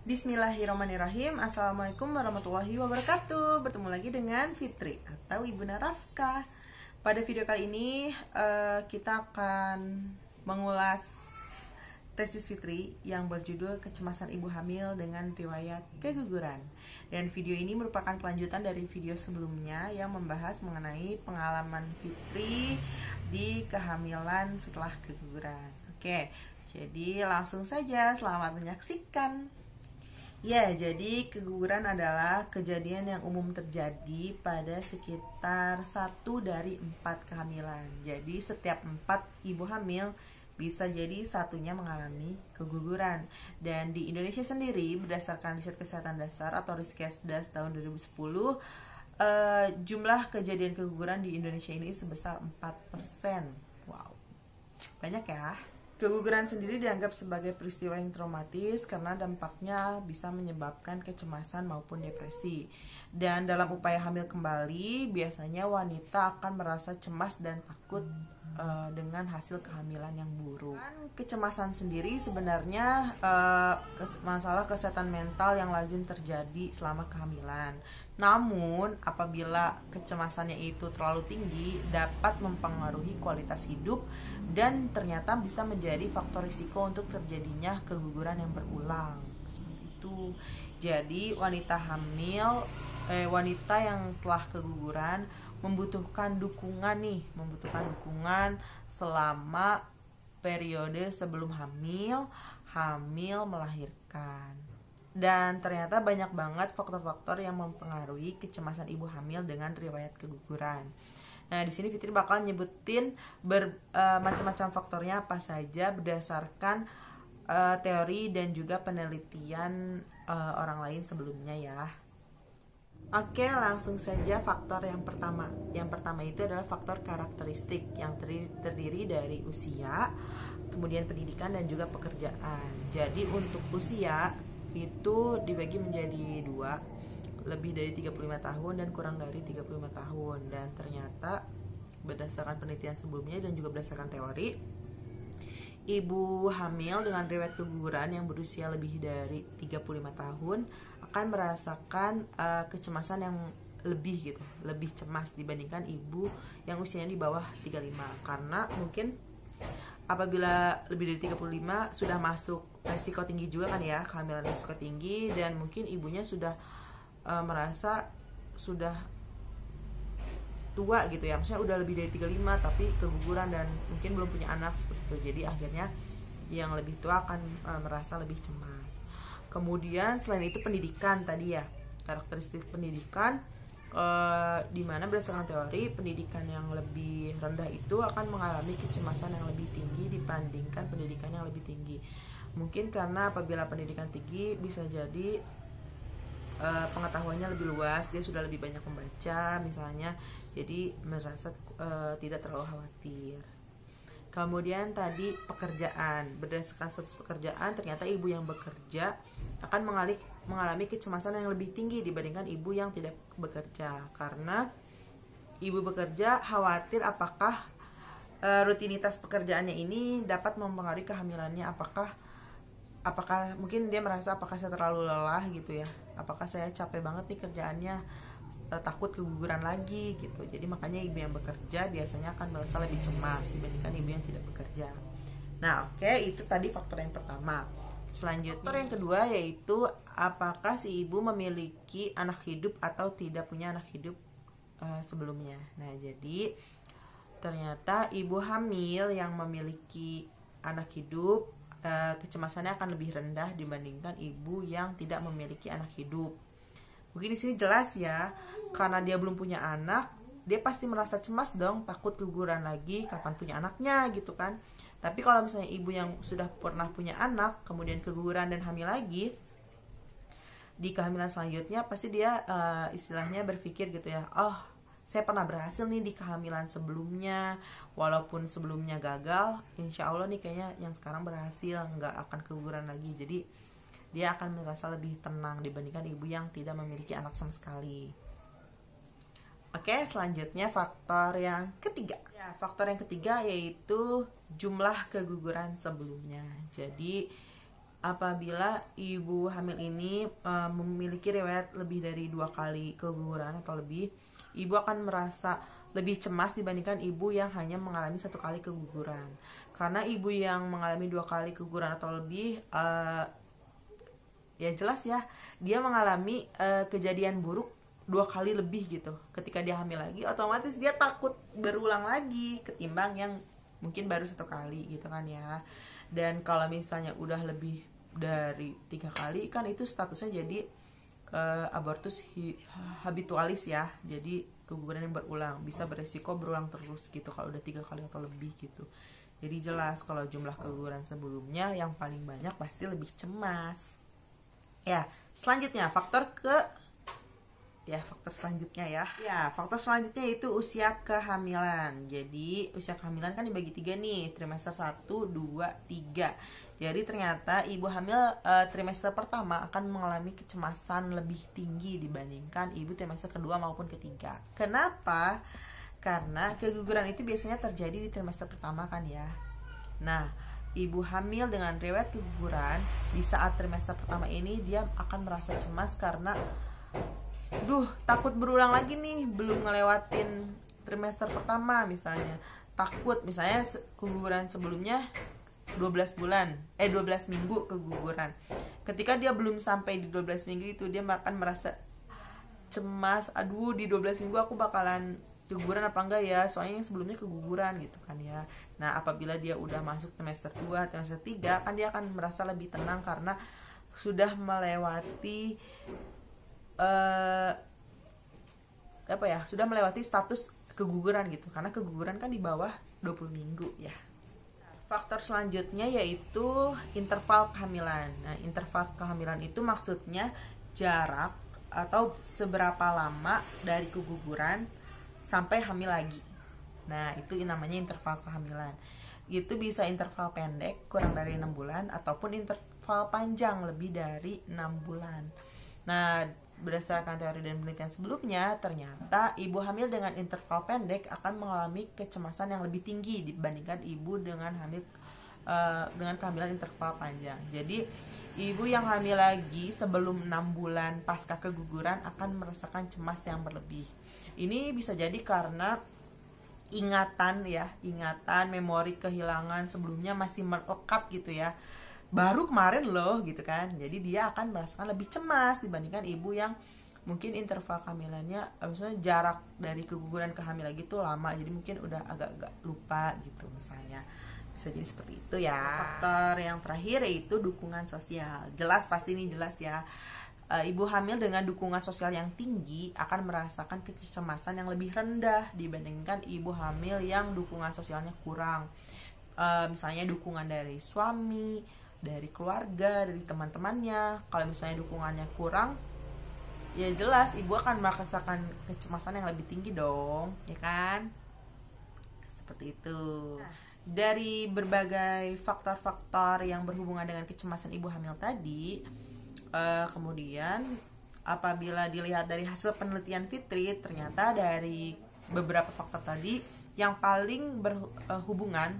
Bismillahirrahmanirrahim. Assalamualaikum warahmatullahi wabarakatuh. Bertemu lagi dengan Fitri atau Ibunda Rafkah. Pada video kali ini kita akan mengulas tesis Fitri yang berjudul Kecemasan Ibu Hamil dengan Riwayat Keguguran. Dan video ini merupakan kelanjutan dari video sebelumnya yang membahas mengenai pengalaman Fitri di kehamilan setelah keguguran. Oke, jadi langsung saja, selamat menyaksikan. Ya, jadi keguguran adalah kejadian yang umum terjadi pada sekitar 1 dari 4 kehamilan. Jadi setiap 4 ibu hamil bisa jadi satunya mengalami keguguran. Dan di Indonesia sendiri, berdasarkan riset kesehatan dasar atau Riskesdas tahun 2010, jumlah kejadian keguguran di Indonesia ini sebesar 4%. Wow, banyak ya. Keguguran sendiri dianggap sebagai peristiwa yang traumatis karena dampaknya bisa menyebabkan kecemasan maupun depresi. Dan dalam upaya hamil kembali, biasanya wanita akan merasa cemas dan takut dengan hasil kehamilan yang buruk. Kecemasan sendiri sebenarnya masalah kesehatan mental yang lazim terjadi selama kehamilan. Namun, apabila kecemasannya itu terlalu tinggi, dapat mempengaruhi kualitas hidup dan ternyata bisa menjadi faktor risiko untuk terjadinya keguguran yang berulang. Seperti itu. Jadi, wanita yang telah keguguran membutuhkan dukungan selama periode sebelum hamil melahirkan. Dan ternyata banyak banget faktor-faktor yang mempengaruhi kecemasan ibu hamil dengan riwayat keguguran. Nah, di sini Fitri bakal nyebutin macam-macam faktornya apa saja berdasarkan teori dan juga penelitian orang lain sebelumnya ya. Oke, langsung saja faktor yang pertama. Yang pertama itu adalah faktor karakteristik yang terdiri dari usia, kemudian pendidikan dan juga pekerjaan. Jadi untuk usia itu dibagi menjadi 2, lebih dari 35 tahun dan kurang dari 35 tahun. Dan ternyata berdasarkan penelitian sebelumnya dan juga berdasarkan teori, ibu hamil dengan riwayat keguguran yang berusia lebih dari 35 tahun akan merasakan kecemasan yang lebih cemas dibandingkan ibu yang usianya di bawah 35. Karena mungkin apabila lebih dari 35 sudah masuk resiko tinggi juga kan ya, kehamilan resiko tinggi, dan mungkin ibunya sudah merasa sudah tua gitu ya, maksudnya udah lebih dari 35 tapi keguguran dan mungkin belum punya anak seperti itu. Jadi akhirnya yang lebih tua akan merasa lebih cemas. Kemudian selain itu pendidikan tadi ya, karakteristik pendidikan dimana berdasarkan teori pendidikan yang lebih rendah itu akan mengalami kecemasan yang lebih tinggi dibandingkan pendidikan yang lebih tinggi. Mungkin karena apabila pendidikan tinggi bisa jadi pengetahuannya lebih luas, dia sudah lebih banyak membaca misalnya, jadi merasa tidak terlalu khawatir. Kemudian tadi pekerjaan, berdasarkan status pekerjaan ternyata ibu yang bekerja akan mengalami kecemasan yang lebih tinggi dibandingkan ibu yang tidak bekerja, karena ibu bekerja khawatir apakah rutinitas pekerjaannya ini dapat mempengaruhi kehamilannya, apakah mungkin dia merasa apakah saya terlalu lelah gitu ya, apakah saya capek banget nih kerjaannya, takut keguguran lagi gitu. Jadi makanya ibu yang bekerja biasanya akan merasa lebih cemas dibandingkan ibu yang tidak bekerja. Nah, oke, itu tadi faktor yang pertama. Selanjutnya faktor yang kedua yaitu apakah si ibu memiliki anak hidup atau tidak punya anak hidup sebelumnya. Nah, jadi ternyata ibu hamil yang memiliki anak hidup kecemasannya akan lebih rendah dibandingkan ibu yang tidak memiliki anak hidup. Mungkin di sini jelas ya, karena dia belum punya anak, dia pasti merasa cemas dong, takut keguguran lagi, kapan punya anaknya gitu kan. Tapi kalau misalnya ibu yang sudah pernah punya anak, kemudian keguguran dan hamil lagi, di kehamilan selanjutnya pasti dia istilahnya berpikir gitu ya, oh saya pernah berhasil nih di kehamilan sebelumnya, walaupun sebelumnya gagal, insya Allah nih kayaknya yang sekarang berhasil, nggak akan keguguran lagi. Jadi dia akan merasa lebih tenang dibandingkan ibu yang tidak memiliki anak sama sekali. Oke, selanjutnya faktor yang ketiga. Ya, faktor yang ketiga yaitu jumlah keguguran sebelumnya. Jadi apabila ibu hamil ini memiliki riwayat lebih dari 2 kali keguguran atau lebih, ibu akan merasa lebih cemas dibandingkan ibu yang hanya mengalami 1 kali keguguran. Karena ibu yang mengalami 2 kali keguguran atau lebih, ya jelas ya, dia mengalami kejadian buruk 2 kali lebih gitu. Ketika dia hamil lagi, otomatis dia takut berulang lagi ketimbang yang mungkin baru 1 kali gitu kan ya. Dan kalau misalnya udah lebih dari 3 kali kan itu statusnya jadi abortus habitualis ya. Jadi keguguran yang berulang, bisa beresiko berulang terus gitu kalau udah 3 kali atau lebih gitu. Jadi jelas kalau jumlah keguguran sebelumnya yang paling banyak pasti lebih cemas. Ya, selanjutnya faktor selanjutnya ya. Ya, faktor selanjutnya itu usia kehamilan. Jadi, usia kehamilan kan dibagi 3 nih, trimester 1, 2, 3. Jadi ternyata ibu hamil trimester pertama akan mengalami kecemasan lebih tinggi dibandingkan ibu trimester kedua maupun ketiga. Kenapa? Karena keguguran itu biasanya terjadi di trimester pertama kan ya. Nah, ibu hamil dengan riwayat keguguran di saat trimester pertama ini dia akan merasa cemas karena takut berulang lagi nih, belum ngelewatin trimester pertama misalnya. Takut misalnya keguguran sebelumnya 12 minggu keguguran. Ketika dia belum sampai di 12 minggu itu, dia akan merasa cemas, aduh di 12 minggu aku bakalan keguguran apa enggak ya, soalnya yang sebelumnya keguguran gitu kan ya. Nah, apabila dia udah masuk trimester 2, trimester 3, kan dia akan merasa lebih tenang karena sudah melewati sudah melewati status keguguran gitu. Karena keguguran kan di bawah 20 minggu ya. Faktor selanjutnya yaitu interval kehamilan. Nah, interval kehamilan itu maksudnya jarak atau seberapa lama dari keguguran sampai hamil lagi. Nah, itu namanya interval kehamilan. Itu bisa interval pendek kurang dari 6 bulan ataupun interval panjang lebih dari 6 bulan. Nah, berdasarkan teori dan penelitian sebelumnya, ternyata ibu hamil dengan interval pendek akan mengalami kecemasan yang lebih tinggi dibandingkan ibu dengan kehamilan interval panjang. Jadi, ibu yang hamil lagi sebelum 6 bulan pasca keguguran akan merasakan cemas yang berlebih. Ini bisa jadi karena ingatan, memori kehilangan sebelumnya masih melekat gitu ya. Baru kemarin loh gitu kan. Jadi dia akan merasakan lebih cemas dibandingkan ibu yang mungkin interval kehamilannya, misalnya jarak dari keguguran ke hamil lagi tuh lama, jadi mungkin udah agak-agak lupa gitu misalnya. Bisa jadi seperti itu ya. Faktor yang terakhir yaitu dukungan sosial. Pasti ini jelas ya. Ibu hamil dengan dukungan sosial yang tinggi akan merasakan kecemasan yang lebih rendah dibandingkan ibu hamil yang dukungan sosialnya kurang. Misalnya dukungan dari suami, dari keluarga, dari teman-temannya. Kalau misalnya dukungannya kurang, ya jelas ibu akan merasakan kecemasan yang lebih tinggi dong, ya kan? Seperti itu. Dari berbagai faktor-faktor yang berhubungan dengan kecemasan ibu hamil tadi, kemudian apabila dilihat dari hasil penelitian Fitri, ternyata dari beberapa faktor tadi yang paling berhubungan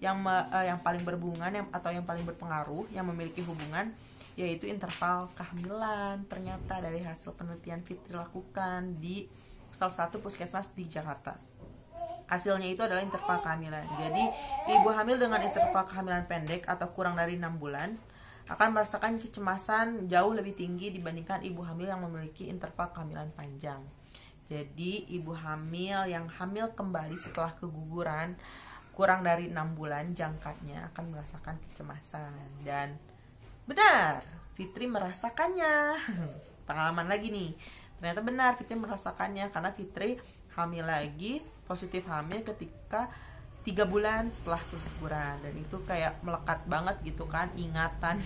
yang paling berhubungan atau yang paling berpengaruh, yang memiliki hubungan, yaitu interval kehamilan. Ternyata dari hasil penelitian Fitri lakukan di salah satu puskesmas di Jakarta, hasilnya itu adalah interval kehamilan. Jadi ibu hamil dengan interval kehamilan pendek atau kurang dari 6 bulan akan merasakan kecemasan jauh lebih tinggi dibandingkan ibu hamil yang memiliki interval kehamilan panjang. Jadi ibu hamil yang hamil kembali setelah keguguran kurang dari 6 bulan jangkanya akan merasakan kecemasan. Dan benar, Fitri merasakannya. Pengalaman lagi nih, ternyata benar Fitri merasakannya karena Fitri hamil lagi, positif hamil ketika 3 bulan setelah keguguran. Dan itu kayak melekat banget gitu kan, ingatan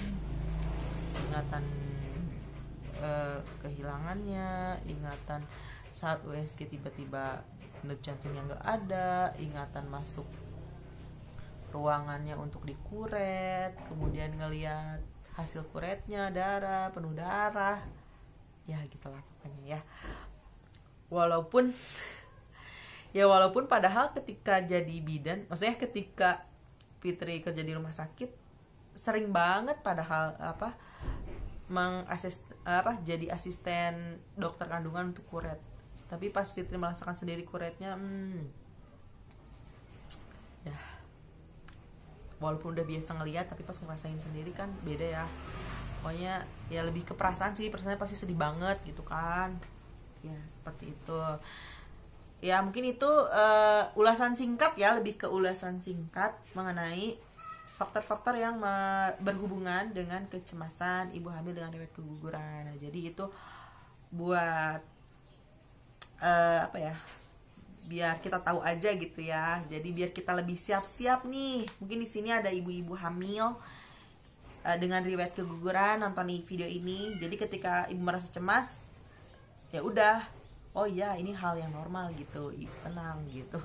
kehilangannya, ingatan saat USG tiba-tiba denyut jantungnya nggak ada, ingatan masuk ruangannya untuk dikuret, kemudian ngelihat hasil kuretnya penuh darah, ya gitulah pokoknya ya. Walaupun padahal ketika jadi bidan, maksudnya ketika Fitri kerja di rumah sakit, sering banget padahal jadi asisten dokter kandungan untuk kuret. Tapi pas Fitri merasakan sendiri kuretnya, ya walaupun udah biasa ngeliat, tapi pas ngerasain sendiri kan beda ya. Pokoknya ya lebih ke perasaan sih, perasaannya pasti sedih banget gitu kan. Ya seperti itu. Ya mungkin itu ulasan singkat ya, lebih ke ulasan singkat mengenai faktor-faktor yang berhubungan dengan kecemasan ibu hamil dengan riwayat keguguran. Nah, jadi itu buat biar kita tahu aja gitu ya. Jadi biar kita lebih siap-siap nih. Mungkin di sini ada ibu-ibu hamil dengan riwayat keguguran nonton video ini. Jadi ketika ibu merasa cemas, ya udah, oh iya ini hal yang normal gitu, ibu tenang gitu.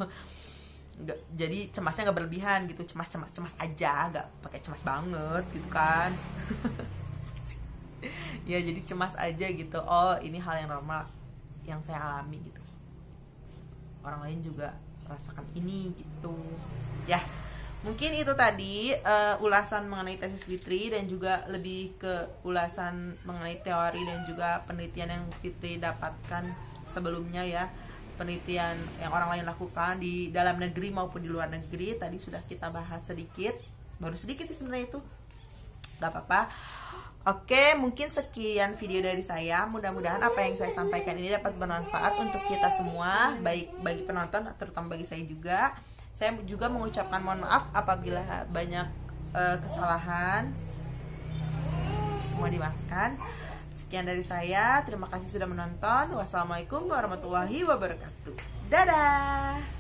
Jadi cemasnya nggak berlebihan gitu, cemas aja, nggak pakai cemas banget gitu kan. Ya jadi cemas aja gitu, oh ini hal yang normal yang saya alami gitu, orang lain juga merasakan ini gitu ya. Mungkin itu tadi ulasan mengenai tesis Fitri, dan juga lebih ke ulasan mengenai teori dan juga penelitian yang Fitri dapatkan sebelumnya ya. Penelitian yang orang lain lakukan di dalam negeri maupun di luar negeri tadi sudah kita bahas sedikit, baru sedikit sih sebenarnya itu, gak apa-apa. Oke, mungkin sekian video dari saya. Mudah-mudahan apa yang saya sampaikan ini dapat bermanfaat untuk kita semua, baik bagi penonton terutama bagi saya juga. Saya juga mengucapkan mohon maaf apabila banyak kesalahan, mohon dimaafkan. Sekian dari saya, terima kasih sudah menonton. Wassalamualaikum warahmatullahi wabarakatuh. Dadah.